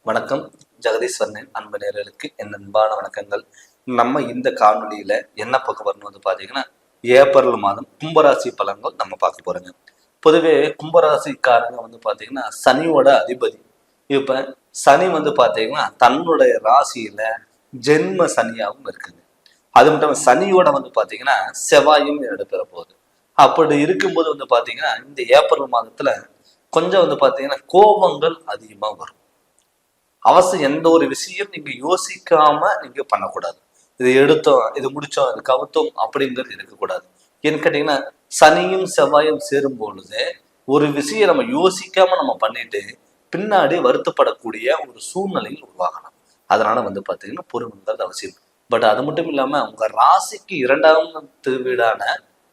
வணக்கம். ஜெகதீஸ்வரனின் அன்பு நேயர்களுக்கு என் அன்பான வணக்கங்கள். நம்ம இந்த காணொலியில என்ன பார்க்க வரணும் வந்து பார்த்தீங்கன்னா, ஏப்ரல் மாதம் கும்பராசி பலன்கள் நம்ம பார்க்க போறோங்க. பொதுவே கும்பராசிக்காரங்க வந்து பார்த்தீங்கன்னா சனியோட அதிபதி. இப்ப சனி வந்து பார்த்தீங்கன்னா தன்னுடைய ராசியில ஜென்ம சனியாகவும் இருக்குங்க. அது மட்டும் சனியோட வந்து பார்த்தீங்கன்னா செவ்வாயும் இடம்பெற போகுது. அப்படி இருக்கும்போது வந்து பார்த்தீங்கன்னா இந்த ஏப்ரல் மாதத்துல கொஞ்சம் வந்து பார்த்தீங்கன்னா கோபங்கள் அதிகமாக வரும். அவசியம் எந்த ஒரு விஷயம் நீங்க யோசிக்காம நீங்க பண்ணக்கூடாது. இது எடுத்தோம், இது முடிச்சோம், இது கவுத்தோம் அப்படிங்கிறது இருக்கக்கூடாது. ஏன்னு கேட்டீங்கன்னா சனியும் செவ்வாயும் சேரும் பொழுது ஒரு விஷயம் நம்ம யோசிக்காம நம்ம பண்ணிட்டு பின்னாடி வருத்தப்படக்கூடிய ஒரு சூழ்நிலையில் உருவாகலாம். அதனால வந்து பாத்தீங்கன்னா பொறுமைங்கிறது அவசியம். பட் அது மட்டும் இல்லாம உங்க ராசிக்கு இரண்டாவது வீடான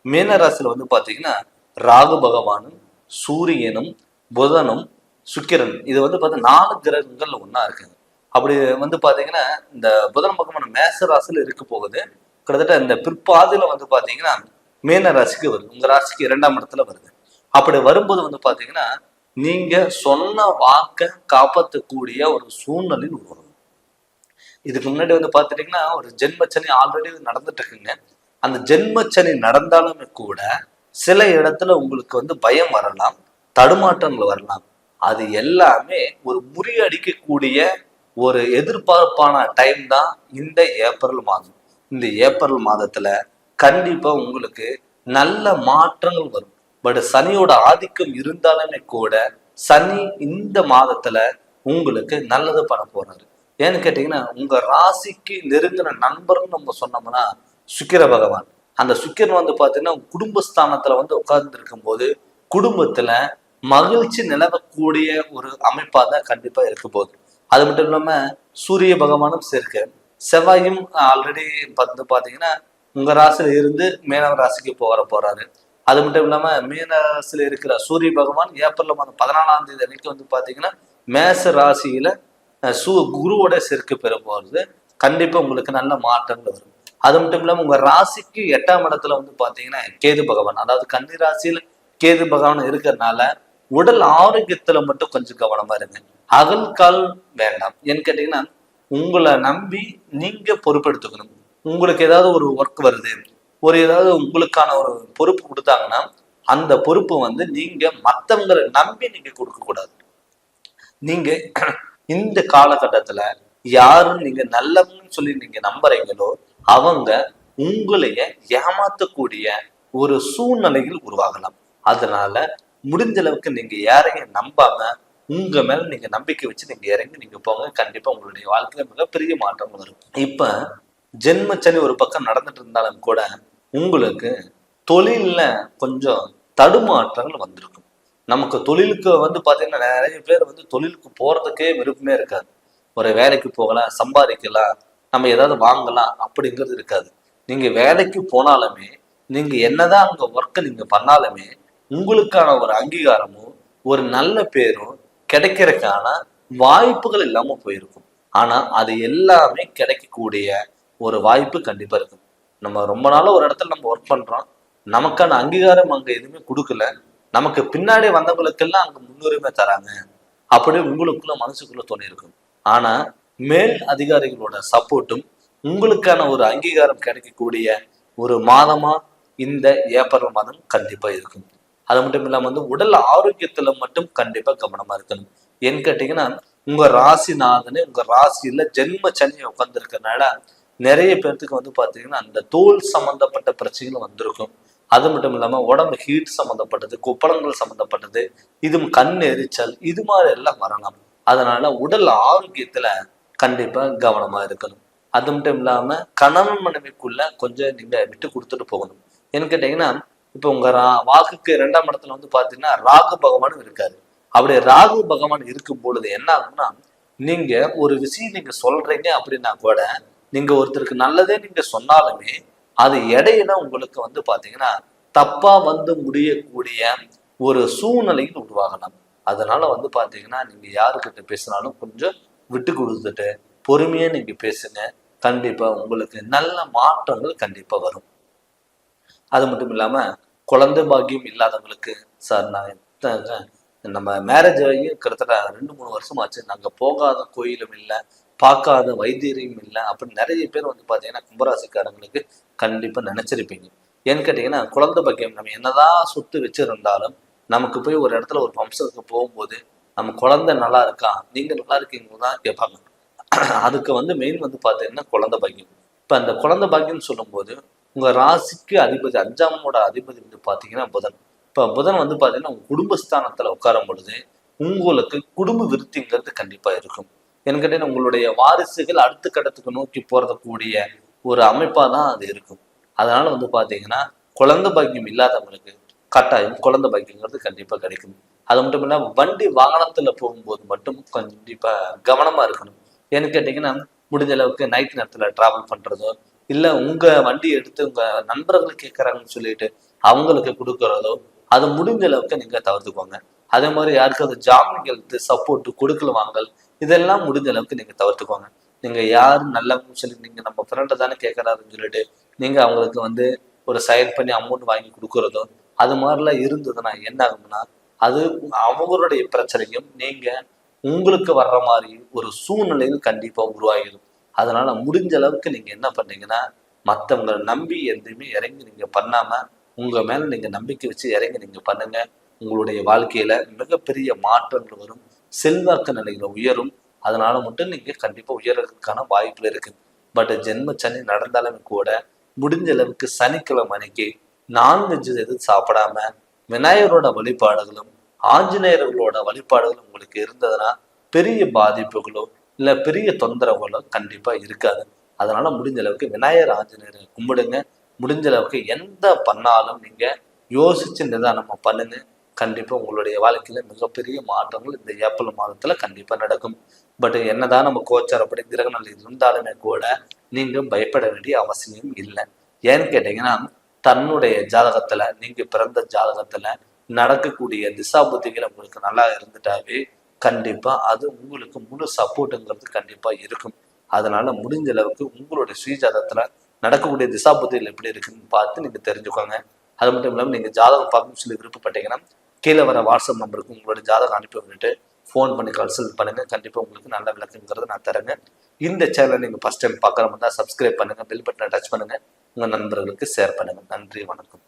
மீன ராசியில வந்து பாத்தீங்கன்னா ராகு பகவானும் சூரியனும் புதனும் சுக்கிரன் இது வந்து பார்த்தீங்கன்னா 4 கிரகங்கள் ஒன்றா இருக்குங்க. அப்படி வந்து பார்த்தீங்கன்னா இந்த புதன் பகவான் மேச ராசியில் இருக்க போகுது. கிட்டத்தட்ட இந்த பிற்பாதியில் வந்து பார்த்தீங்கன்னா மீன ராசிக்கு வருது. உங்க ராசிக்கு 2ஆம் இடத்துல வருது. அப்படி வரும்போது வந்து பார்த்தீங்கன்னா நீங்க சொன்ன வாக்கை காப்பாற்றக்கூடிய ஒரு சூழ்நிலையில் உருவாகும். இதுக்கு முன்னாடி வந்து பார்த்துட்டீங்கன்னா ஒரு ஜென்மச்சனி ஆல்ரெடி நடந்துட்டு இருக்குங்க. அந்த ஜென்மச்சனி நடந்தாலுமே கூட சில இடத்துல உங்களுக்கு வந்து பயம் வரலாம், தடுமாற்றங்கள் வரலாம். அது எல்லாமே ஒரு முறியடிக்கக்கூடிய ஒரு எதிர்பார்ப்பான டைம் தான் இந்த ஏப்ரல் மாதம். இந்த ஏப்ரல் மாதத்துல கண்டிப்பா உங்களுக்கு நல்ல மாற்றங்கள் வரும். பட் சனியோட ஆதிக்கம் இருந்தாலுமே கூட சனி இந்த மாதத்துல உங்களுக்கு நல்லது பண்ண போறாரு. ஏன்னு கேட்டீங்கன்னா உங்க ராசிக்கு நெருங்கின நண்பர்னு நம்ம சொன்னோம்னா சுக்கிர பகவான். அந்த சுக்கிரன் வந்து பாத்தீங்கன்னா குடும்பஸ்தானத்துல வந்து உட்கார்ந்து இருக்கும் போது குடும்பத்துல மகிழ்ச்சி நிலவக்கூடிய ஒரு அமைப்பா தான் கண்டிப்பா இருக்க போகுது. அது மட்டும் இல்லாம சூரிய பகவானும் சேர்க்க செவ்வாயும் ஆல்ரெடி வந்து பாத்தீங்கன்னா உங்க ராசியில இருந்து மீன ராசிக்கு போறாரு. அது மட்டும் இல்லாம மீன ராசியில இருக்கிற சூரிய பகவான் ஏப்ரல் மாதம் 14ஆம் தேதி அன்னைக்கு வந்து பாத்தீங்கன்னா மேச ராசியில குருவோட சேர்க்கை பெற போறது. கண்டிப்பா உங்களுக்கு நல்ல மாற்றங்கள் வரும். அது மட்டும் இல்லாம உங்க ராசிக்கு 8ஆம் இடத்துல வந்து பாத்தீங்கன்னா கேது பகவான், அதாவது கன்னி ராசியில கேது பகவான் இருக்கிறதுனால உடல் ஆரோக்கியத்துல மட்டும் கொஞ்சம் கவனமா இருங்க. அகல்கால் வேண்டாம். ஏன்னு கேட்டீங்கன்னா உங்களை நம்பி நீங்க பொறுப்பெடுத்துக்கணும். உங்களுக்கு ஏதாவது ஒரு ஒர்க் வருது, ஒரு ஏதாவது உங்களுக்கான ஒரு பொறுப்பு கொடுத்தாங்கன்னா அந்த பொறுப்பு வந்து நீங்க மற்றவங்களை நம்பி நீங்க கொடுக்க கூடாது. நீங்க இந்த காலகட்டத்துல யாரும் நீங்க நல்லவங்கன்னு சொல்லி நீங்க நம்புறீங்களோ அவங்க உங்களைய ஏமாத்தக்கூடிய ஒரு சூழ்நிலையில் உருவாகலாம். அதனால முடிஞ்ச அளவுக்கு நீங்க யாரையும் நம்பாம உங்க மேல நீங்க நம்பிக்கை வச்சு நீங்க இறங்கி நீங்க போங்க. கண்டிப்பா உங்களுடைய வாழ்க்கையில மிகப்பெரிய மாற்றம் வரும். இப்ப ஜென்மச்சனி ஒரு பக்கம் நடந்துட்டு இருந்தாலும் கூட உங்களுக்கு தொழில்ல கொஞ்சம் தடுமாற்றங்கள் வந்திருக்கும். நமக்கு தொழிலுக்கு வந்து பாத்தீங்கன்னா நிறைய பேர் வந்து தொழிலுக்கு போறதுக்கே விருப்பமே இருக்காது. ஒரு வேலைக்கு போகலாம், சம்பாதிக்கலாம், நம்ம ஏதாவது வாங்கலாம் அப்படிங்கிறது இருக்காது. நீங்க வேலைக்கு போனாலுமே நீங்க என்னதான் அங்க ஒர்க்கை நீங்க பண்ணாலுமே உங்களுக்கான ஒரு அங்கீகாரமும் ஒரு நல்ல பேரும் கிடைக்கிறதுக்கான வாய்ப்புகள் இல்லாம போயிருக்கும். ஆனா அது எல்லாமே கிடைக்கக்கூடிய ஒரு வாய்ப்பு கண்டிப்பா இருக்கும். நம்ம ரொம்ப நாளா ஒரு இடத்துல நம்ம ஒர்க் பண்றோம், நமக்கான அங்கீகாரம் அங்க எதுவுமே கொடுக்கல, நமக்கு பின்னாடி வந்தவங்களுக்கெல்லாம் அங்க முன்னுரிமை தராங்க அப்படி உங்களுக்குள்ள மனசுக்குள்ள தோணி இருக்கும். ஆனா மேல் அதிகாரிகளோட சப்போர்ட்டும் உங்களுக்கான ஒரு அங்கீகாரம் கிடைக்கக்கூடிய ஒரு மாதமா இந்த ஏப்ரல் மாதம் கண்டிப்பா இருக்கும். அது மட்டும் இல்லாம வந்து உடல் ஆரோக்கியத்துல மட்டும் கண்டிப்பா கவனமா இருக்கணும். ஏன்னு கேட்டீங்கன்னா உங்க ராசிநாதனே உங்க ராசியில ஜென்ம சனியை உட்கார்ந்து இருக்கனால நிறைய பேர்த்துக்கு வந்து பாத்தீங்கன்னா அந்த தோல் சம்பந்தப்பட்ட பிரச்சனைகள் வந்திருக்கும். அது மட்டும் இல்லாம உடம்பு ஹீட் சம்பந்தப்பட்டது, கொப்பளங்கள் சம்பந்தப்பட்டது, இது கண் எரிச்சல், இது மாதிரி எல்லாம் வரலாம். அதனால உடல் ஆரோக்கியத்துல கண்டிப்பா கவனமா இருக்கணும். அது மட்டும் இல்லாம கணவன் மனைவிக்குள்ள கொஞ்சம் நீங்க விட்டு கொடுத்துட்டு போகணும். ஏன்னு கேட்டீங்கன்னா இப்ப உங்க வாக்குக்கு 2ஆம் இடத்துல வந்து பாத்தீங்கன்னா ராகு பகவானும் இருக்காரு. அப்படி ராகு பகவான் இருக்கும் பொழுது என்ன ஆகும்னா நீங்க ஒரு விஷயம் நீங்க சொல்றீங்க அப்படின்னா கூட நீங்க ஒருத்தருக்கு நல்லதே நீங்க சொன்னாலுமே அது இடையில உங்களுக்கு வந்து பாத்தீங்கன்னா தப்பா வந்து முடியக்கூடிய ஒரு சூழ்நிலையில் உருவாகலாம். அதனால வந்து பாத்தீங்கன்னா நீங்க யாருக்கிட்ட பேசினாலும் கொஞ்சம் விட்டு கொடுத்துட்டு பொறுமையா நீங்க பேசுங்க. கண்டிப்பா உங்களுக்கு நல்ல மாற்றங்கள் கண்டிப்பா வரும். அது மட்டும் இல்லாம குழந்தை பாக்கியம் இல்லாதவங்களுக்கு சார் நான் நம்ம மேரேஜ் ஆகி கிட்டத்தட்ட 2-3 வருஷம் ஆச்சு. நாங்க போகாத கோயிலும் இல்லை, பார்க்காத வைத்தியரையும் இல்லை அப்படின்னு நிறைய பேர் வந்து பார்த்தீங்கன்னா கும்பராசிக்காரங்களுக்கு கண்டிப்பாக நினைச்சிருப்பீங்க. ஏன்னு கேட்டிங்கன்னா, குழந்தை பாக்கியம் நம்ம என்னதான் சொத்து வச்சிருந்தாலும் நமக்கு போய் ஒரு இடத்துல ஒரு ஃபங்க்ஷனுக்கு போகும்போது நம்ம குழந்தை நல்லா இருக்கா, நீங்க நல்லா இருக்கீங்களா தான் கேட்பாங்க. அதுக்கு வந்து மெயின் வந்து பார்த்தீங்கன்னா குழந்தை பாக்கியம். இப்போ அந்த குழந்தை பாக்கியம்னு சொல்லும்போது உங்க ராசிக்கு அதிபதி 5ஆம் அதிபதி வந்து பார்த்தீங்கன்னா புதன். இப்போ புதன் வந்து பார்த்தீங்கன்னா உங்க குடும்பஸ்தானத்துல உட்காரும் பொழுது உங்களுக்கு குடும்ப விருத்திங்கிறது கண்டிப்பா இருக்கும். ஏன்னு கேட்டீங்கன்னா உங்களுடைய வாரிசுகள் அடுத்த கட்டத்துக்கு நோக்கி போறதுக்கூடிய ஒரு அமைப்பா தான் அது இருக்கும். அதனால வந்து பார்த்தீங்கன்னா குழந்தை பாக்கியம் இல்லாதவங்களுக்கு கட்டாயம் குழந்தை பாக்கியங்கிறது கண்டிப்பா கிடைக்கும். அது மட்டும் இல்லாம வண்டி வாகனத்துல போகும்போது மட்டும் கண்டிப்பா கவனமா இருக்கணும். ஏன்னு கேட்டீங்கன்னா முடிஞ்ச அளவுக்கு நைட் நேரத்துல டிராவல் பண்றதோ, இல்ல உங்க வண்டி எடுத்து உங்க நண்பர்கள் கேட்கறாங்கன்னு சொல்லிட்டு அவங்களுக்கு கொடுக்கறதோ, அது முடிஞ்ச அளவுக்கு நீங்க தவிர்த்துக்கோங்க. அதே மாதிரி யாருக்காவது ஜாமீன் எழுத்து சப்போர்ட் கொடுக்கல வாங்கல், இதெல்லாம் முடிஞ்ச அளவுக்கு நீங்க தவிர்த்துக்கோங்க. நீங்க யாரு நல்லவங்கன்னு சொல்லி நீங்க நம்ம ஃப்ரெண்டை தானே கேட்கறாருன்னு சொல்லிட்டு நீங்க அவங்களுக்கு வந்து ஒரு சைன் பண்ணி அமௌண்ட் வாங்கி கொடுக்கறதோ, அது மாதிரிலாம் இருந்ததுன்னா என்ன ஆகும்னா, அது அவங்களுடைய பிரச்சனையும் நீங்க உங்களுக்கு வர்ற மாதிரி ஒரு சூழ்நிலையும் கண்டிப்பா உருவாகிடும். அதனால முடிஞ்ச அளவுக்கு நீங்க என்ன பண்ணீங்கன்னா, மற்றவங்களை நம்பி எதையுமே இறங்கி நீங்க பண்ணாம உங்க மேல நீங்க நம்பிக்கை வச்சு இறங்கி நீங்க பண்ணுங்க. உங்களுடைய வாழ்க்கையில மிகப்பெரிய மாற்றங்கள் வரும். செல்வாக்கு நிலையில உயரும். அதனால மட்டும் நீங்க கண்டிப்பா உயர்றதுக்கான வாய்ப்புகள் இருக்கு. பட் ஜென்ம சனி நடந்தாலுமே கூட முடிஞ்ச அளவுக்கு சனிக்கிழமை அன்னைக்கு நான்வெஜ் எதுவும் சாப்பிடாம விநாயகரோட வழிபாடுகளும் ஆஞ்சநேயர்களோட வழிபாடுகளும் உங்களுக்கு இருந்ததுன்னா பெரிய பாதிப்புகளோ இல்ல பெரிய தொந்தரவுகளோ கண்டிப்பா இருக்காது. அதனால முடிஞ்ச அளவுக்கு விநாயகர் ஆஞ்சநேயரை கும்பிடுங்க. முடிஞ்ச அளவுக்கு எந்த பண்ணாலும் நீங்க யோசிச்சு நிதானமா பண்ணுங்க. கண்டிப்பா உங்களுடைய வாழ்க்கையில மிகப்பெரிய மாற்றங்கள் இந்த ஏப்ரல் மாதத்துல கண்டிப்பா நடக்கும். பட் என்னதான் நம்ம கோச்சாரப்படி கிரகங்கள் இருந்தாலுமே கூட நீங்க பயப்பட வேண்டிய அவசியம் இல்லை. ஏன்னு கேட்டீங்கன்னா, தன்னுடைய ஜாதகத்துல நீங்க பிறந்த ஜாதகத்துல நடக்கக்கூடிய திசா புத்திகள் உங்களுக்கு நல்லா இருந்துட்டாவே கண்டிப்பா அது உங்களுக்கு முழு சப்போர்ட்டுங்கிறது கண்டிப்பா இருக்கும். அதனால முடிஞ்ச அளவுக்கு உங்களுடைய சுயஜாதகத்துல நடக்கக்கூடிய திசா புத்திகள் எப்படி இருக்குன்னு பார்த்து நீங்க தெரிஞ்சுக்கோங்க. அது மட்டும் இல்லாமல் நீங்க ஜாதகம் பார்க்கணும்னு சொல்லி விருப்பப்பட்டீங்கன்னா கீழே வர வாட்ஸ்அப் நம்பருக்கு உங்களுடைய ஜாதகம் அனுப்பி விட்டுட்டு ஃபோன் பண்ணி கன்சல்ட் பண்ணுங்க. கண்டிப்பா உங்களுக்கு நல்ல விளக்கங்கிறத நான் தரேங்க. இந்த சேனலை நீங்க ஃபர்ஸ்ட் டைம் பார்க்குற மாதிரி தான் சப்ஸ்கிரைப் பண்ணுங்க, பெல் பட்டனை டச் பண்ணுங்க, உங்க நண்பர்களுக்கு ஷேர் பண்ணுங்க. நன்றி, வணக்கம்.